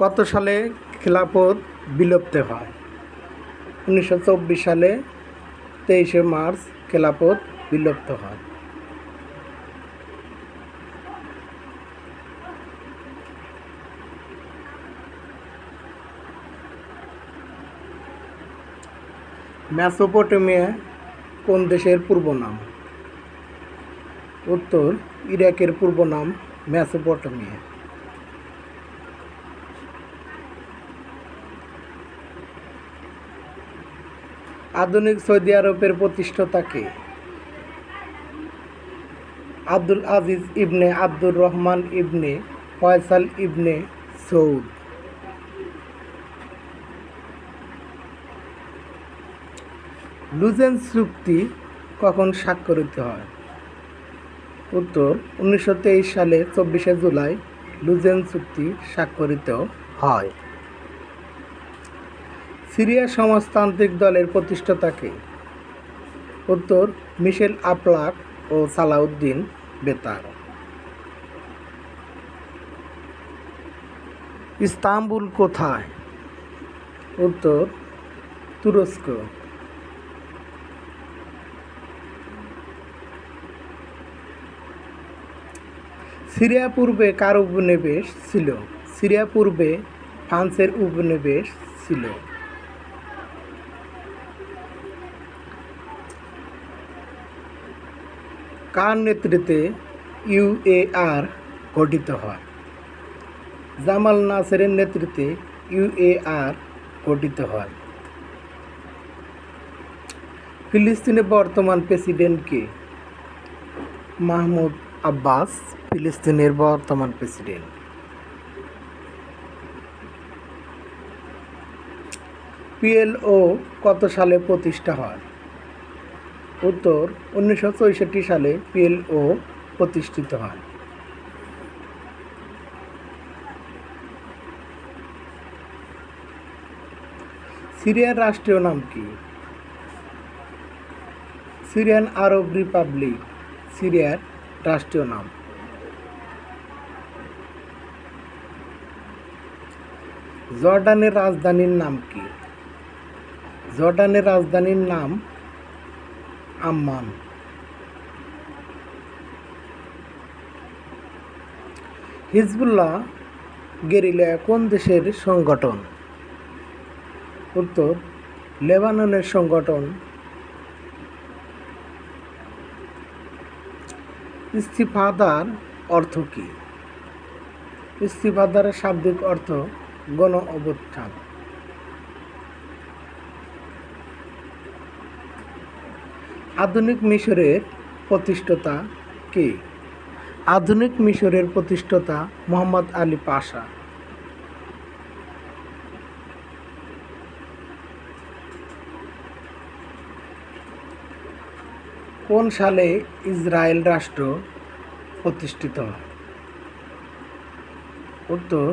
কত সালে খিলাফত বিলুপ্ত হয়? 1924 সালে 23শে মার্চ খিলাফত বিলুপ্ত হয়। মেসোপটেমিয়া কোন দেশের পূর্ব নাম? উত্তর, ইরাকের পূর্ব নাম মেসোপটেমিয়া। আধুনিক সৌদি আরবের প্রতিষ্ঠাতা কে? আব্দুল আজিজ ইবনে আব্দুর রহমান ইবনে ফয়সাল ইবনে সৌদ। লুজেন্স চুক্তি কখন স্বাক্ষরিত হয়? উত্তর, 1923 সালে 24শে জুলাই লুজেন্স চুক্তি স্বাক্ষরিত হয়। সিরিয়া সমাজতান্ত্রিক দলের প্রতিষ্ঠাতা কে? উত্তর, মিশেল আফলাক ও সালাউদ্দিন বেতার। ইস্তাম্বুল কোথায়? উত্তর, তুরস্ক। সিরিয়া পূর্বে কার উপনিবেশ ছিল? সিরিয়া পূর্বে ফ্রান্সের উপনিবেশ ছিল। কার নেতৃত্বে ইউএআর গঠিত হয়? জামাল নাসেরের নেতৃত্বে ইউএআর গঠিত হয়। ফিলিস্তিনের বর্তমান প্রেসিডেন্ট কে? মাহমুদ আব্বাস ফিলিস্তিনের বর্তমান প্রেসিডেন্ট। পিএলও কত সালে প্রতিষ্ঠা হয়? উত্তর, 1964 সালে পিএলও প্রতিষ্ঠিত হয়। সিরিয়ার রাষ্ট্রীয় নাম কি? সিরিয়ান আরব রিপাবলিক সিরিয়ার রাষ্ট্রীয় নাম। জর্ডানের রাজধানীর নাম কি? জর্ডানের রাজধানীর নাম আম্মান। হিজবুল্লাহ গেরিলা কোন দেশের সংগঠন? উত্তর, লেবাননের সংগঠন। ইস্তিফাদার অর্থ কি? ইস্তিফাদারের শাব্দিক অর্থ গণ অভ্যুত্থান। আধুনিক মিশরের প্রতিষ্ঠাতা কে? আধুনিক মিশরের প্রতিষ্ঠাতা মোহাম্মদ আলী পাশা। কোন সালে ইসরায়েল রাষ্ট্র প্রতিষ্ঠিত হয়? উত্তর,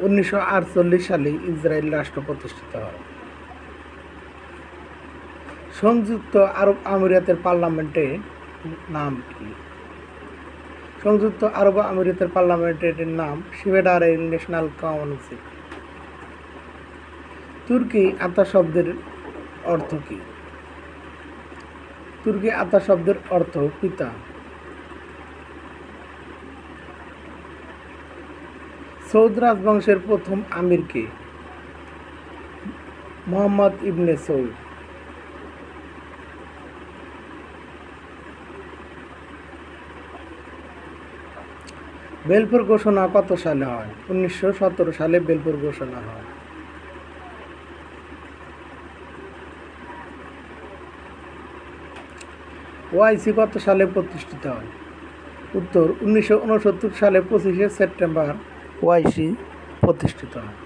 1948 সালে ইসরায়েল রাষ্ট্র প্রতিষ্ঠিত হয়। সংযুক্ত আরব আমিরাতের পার্লামেন্টের নাম কি? সংযুক্ত আরব আমিরাতের পার্লামেন্টের নাম ফেডারেল ন্যাশনাল কাউন্সিল। তুর্কি আতা শব্দের অর্থ কি? তুর্কি আতা শব্দের অর্থ পিতা। সৌদ রাজবংশের প্রথম আমির কে? মোহাম্মদ ইবনে সৌদ। বেলফোর ঘোষণা কত সালে হয়? 1917 সালে বেলফোর ঘোষণা হয়। ওআইসি কত সালে প্রতিষ্ঠিত হয়? উত্তর, 1969 সালে 25শে সেপ্টেম্বর ওআইসি প্রতিষ্ঠিত হয়।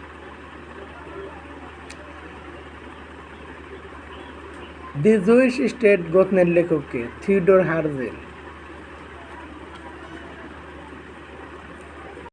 দি জুইশ স্টেট গঠনের লেখক কে? থিওডর হার্জেল।